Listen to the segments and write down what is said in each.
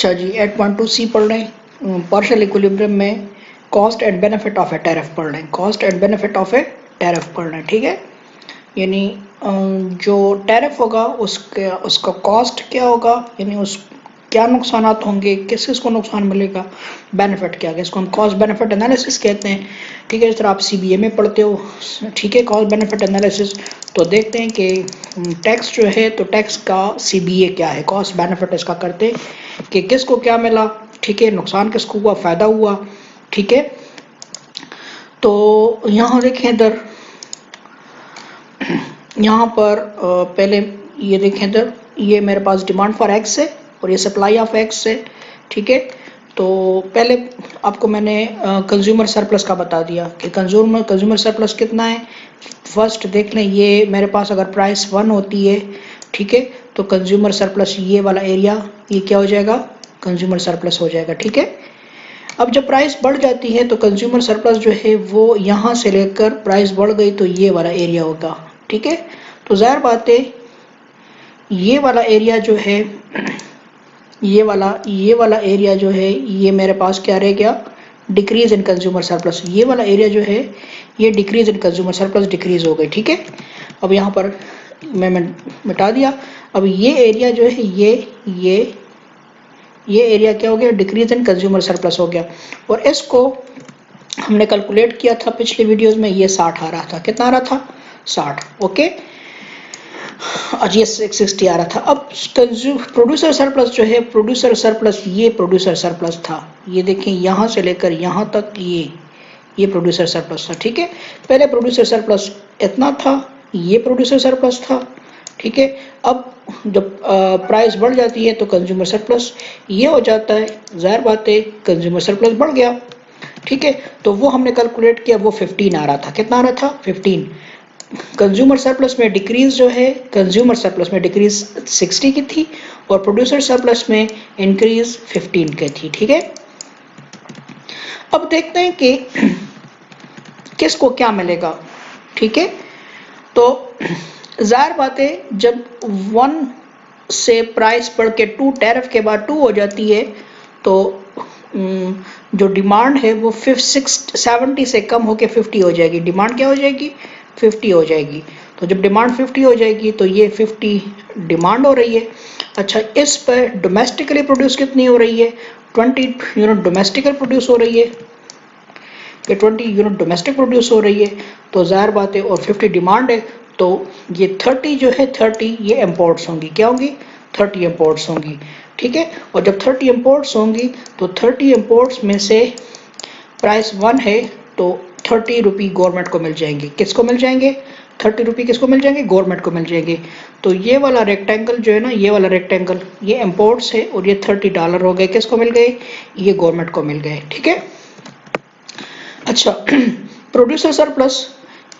अच्छा जी, 8.2c पढ़ रहे हैं। पार्शियल इक्विलिब्रियम में cost and benefit of A tariff पढ़ रहे हैं। Cost and benefit of A tariff पढ़ रहे हैं, ठीक है। यानी जो टैरिफ होगा उसके उसका कॉस्ट क्या होगा, यानी उस क्या नुकसानात होंगे, किस किस को नुकसान मिलेगा, बेनिफिट क्या है, इसको हम कॉस्ट बेनिफिट एनालिसिस कहते हैं, ठीक है। इस तरह आप सीबीए में पढ़ते हो, ठीक है, कॉस्ट बेनिफिट एनालिसिस। तो देखते हैं कि टैक्स जो है, तो टैक्स का सीबीए क्या है, कॉस्ट बेनिफिट इसका करते हैं कि किसको क्या मिला, ठीक है, नुकसान किसको हुआ, फायदा हुआ, ठीक है। तो यहाँ देखें इधर, यहाँ पर पहले ये देखें इधर, ये मेरे पास डिमांड फॉर एक्स है और ये सप्लाई ऑफ एक्स है, ठीक है। तो पहले आपको मैंने कंज्यूमर सरप्लस का बता दिया कि कंज्यूमर सरप्लस कितना है। फर्स्ट देख लें, ये मेरे पास अगर प्राइस 1 होती है, ठीक है, तो कंज्यूमर सरप्लस ये वाला एरिया, ये क्या हो जाएगा, कंज्यूमर सरप्लस हो जाएगा, ठीक है। अब जब प्राइस बढ़ जाती है तो कंज्यूमर सरप्लस जो है वो यहाँ से लेकर प्राइस बढ़ गई तो ये वाला एरिया होगा, ठीक है। तो जाहिर बात है ये वाला एरिया जो है, ये वाला एरिया जो है, ये मेरे पास क्या रह गया, डिक्रीज इन कंज्यूमर सरप्लस। ये वाला एरिया जो है ये decrease in consumer surplus, decrease हो गई, ठीक है। अब यहाँ पर मैं मिटा दिया। अब ये एरिया जो है ये एरिया क्या हो गया, डिक्रीज इन कंज्यूमर सरप्लस हो गया। और इसको हमने कैलकुलेट किया था पिछले वीडियोस में, ये 60 आ रहा था। कितना आ रहा था, 60, ओके। आज ये 660 आ रहा था। अब प्रोड्यूसर सरप्लस जो है, प्रोड्यूसर सरप्लस, ये प्रोड्यूसर सरप्लस था, ये देखें यहाँ से लेकर यहाँ तक ये प्रोड्यूसर सरप्लस था, ठीक है। पहले प्रोड्यूसर सरप्लस इतना था, ये प्रोड्यूसर सरप्लस था, ठीक है। अब जब प्राइस बढ़ जाती है तो कंज्यूमर सरप्लस ये हो जाता है, जाहिर बात है कंज्यूमर सरप्लस बढ़ गया, ठीक है। तो वो हमने कैलकुलेट किया, वो 15 आ रहा था। कितना आ रहा था, 15। कंज्यूमर सरप्लस में डिक्रीज जो है, कंज्यूमर सरप्लस में डिक्रीज 60 की थी और प्रोड्यूसर सरप्लस में इंक्रीज 15 की थी, ठीक है। अब देखते हैं कि किसको क्या मिलेगा, ठीक है। तो जाहिर बात है जब 1 से प्राइस बढ़ के 2, टैरिफ के बाद 2 हो जाती है तो जो डिमांड है वो 70 से कम होके 50 हो जाएगी। डिमांड क्या हो जाएगी, 50 हो जाएगी। तो जब डिमांड 50 हो जाएगी तो ये 50 डिमांड हो रही है। अच्छा, इस पर डोमेस्टिकली प्रोड्यूस कितनी हो रही है, 20 यूनिट डोमेस्टिकल प्रोड्यूस हो रही है, ये 20 यूनिट डोमेस्टिक प्रोड्यूस हो रही है। तो जाहिर बात है, और 50 डिमांड है, तो ये 30 जो है, 30 ये इम्पोर्ट्स होंगी, क्या होंगी, 30 इम्पोर्ट्स होंगी, ठीक है। और जब 30 इम्पोर्ट्स होंगी तो 30 इम्पोर्ट्स में से प्राइस 1 है तो 30 रुपी गवर्नमेंट को मिल जाएंगे। किसको मिल जाएंगे, 30 रुपी किसको मिल जाएंगे, गवर्नमेंट को मिल जाएंगे। तो ये वाला रेक्टेंगल जो है ना, ये वाला रेक्टेंगल, ये इम्पोर्ट्स है और ये $30 हो गए, किसको मिल गए, ये गवर्नमेंट को मिल गए, ठीक है। अच्छा, प्रोड्यूसर सरप्लस,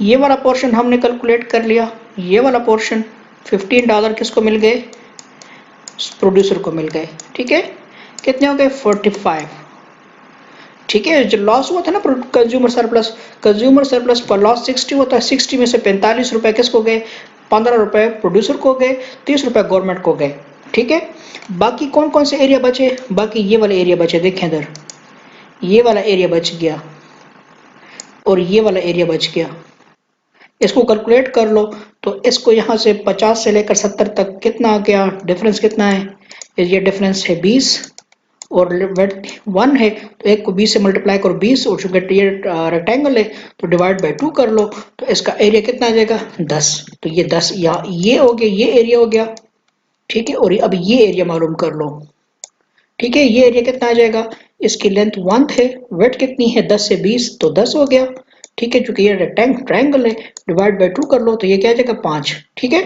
ये वाला पोर्शन हमने कैलकुलेट कर लिया। ये वाला पोर्शन $15 किसको मिल गए, प्रोड्यूसर को मिल गए, ठीक है। कितने हो गए, 45, ठीक है। जो लॉस हुआ था ना कंज्यूमर सरप्लस पर लॉस 60 होता है, 60 में से 45 रुपए किसको गए, 15 रुपए प्रोड्यूसर को गए, 30 रुपए गवर्नमेंट को गए, ठीक है। बाकी कौन कौन से एरिया बचे, बाकी ये वाला एरिया बचे, देखें इधर, ये वाला एरिया बच गया और ये वाला एरिया बच गया। इसको कैलकुलेट कर लो तो इसको यहाँ से 50 से लेकर 70 तक कितना आ गया, डिफरेंस कितना है, ये डिफरेंस है 20 और वेट 1 है, तो एक को 20 से मल्टीप्लाई करो 20, और चूंकि ये रेक्टेंगल है तो डिवाइड बाय 2 कर लो, तो इसका एरिया कितना आ जाएगा, 10। तो ये 10 या ये हो गया, ये एरिया हो गया, ठीक है। और अब ये एरिया मालूम कर लो, ठीक है। ये एरिया कितना आ जाएगा, इसकी लेंथ 1 है, वेट कितनी है, 10 से 20 तो 10 हो गया, ठीक है। चूंकि ये ट्रायंगल है, डिवाइड बाय 2 कर लो तो ये क्या आ जाएगा, 5, ठीक है।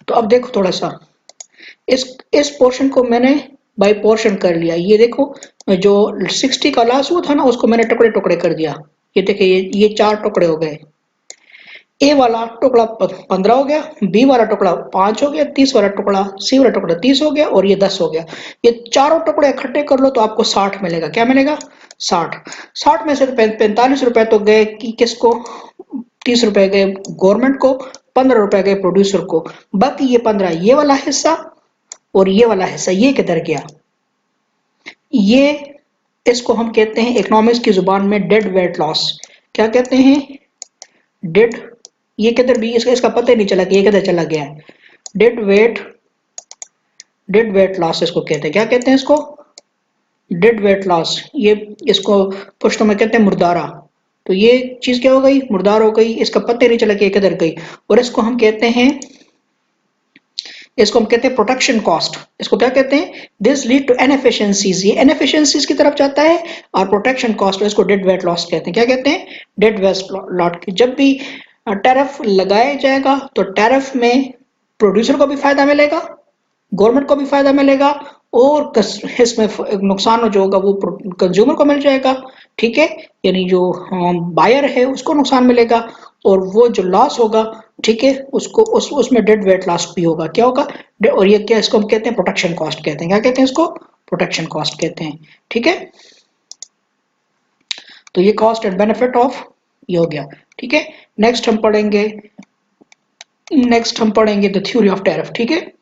तो अब देखो थोड़ा सा, इस पोर्शन को मैंने बाय पोर्शन कर लिया। ये देखो जो 60 का लॉस हुआ था ना, उसको मैंने टुकड़े टुकड़े कर दिया। ये देखिए, ये 4 टुकड़े हो गए। ए वाला टुकड़ा 15 हो गया, बी वाला टुकड़ा 5 हो गया, 30 वाला टुकड़ा, सी वाला टुकड़ा 30 हो गया और ये 10 हो गया। ये चारों टुकड़े इकट्ठे कर लो तो आपको 60 मिलेगा। क्या मिलेगा, 60 में से 45 रुपए तो गए कि किसको, 30 रुपए गए गवर्नमेंट को, 15 रुपए गए प्रोड्यूसर को, बाकी ये 15 ये वाला हिस्सा और ये वाला हिस्सा ये किधर गया, ये इसको हम कहते हैं इकोनॉमिक्स की जुबान में डेड वेट लॉस। क्या कहते हैं, डेड, ये किधर भी इसका पता ही नहीं चला कि ये किधर चला गया है। डेड वेट लॉस इसको कहते हैं, क्या कहते हैं इसको, डेड वेट लॉस। ये इसको पुश्तो में कहते हैं मुर्दारा। तो ये चीज क्या हो गई, मुर्दार हो गई, इसका पता ही नहीं चला कि ये किधर गई। और इसको हम कहते हैं प्रोटेक्शन कॉस्ट। इसको क्या कहते हैं, दिस लीड टू इनएफिशिएंसीज, ये इनएफिशिएंसीज की तरफ जाता है। और प्रोटेक्शन कॉस्ट, इसको डेड वेट लॉस कहते हैं। क्या कहते हैं, डेड वेट लॉस। जब भी टैरिफ लगाया जाएगा तो टैरिफ में प्रोड्यूसर को भी फायदा मिलेगा, गवर्नमेंट को भी फायदा मिलेगा, और इसमें नुकसान जो होगा वो कंज्यूमर को मिल जाएगा। ठीक है, यानी जो बायर है उसको नुकसान मिलेगा, और वो जो लॉस होगा, ठीक है, उसको उसमें डेड वेट लॉस भी होगा। क्या होगा, और ये क्या, इसको हम कहते हैं प्रोटेक्शन कॉस्ट कहते हैं। क्या कहते हैं इसको, प्रोटेक्शन कॉस्ट कहते हैं। ठीक है, तो ये कॉस्ट एंड बेनिफिट ऑफ ये हो गया। ठीक है, नेक्स्ट हम पढ़ेंगे द थ्योरी ऑफ टैरिफ। ठीक है।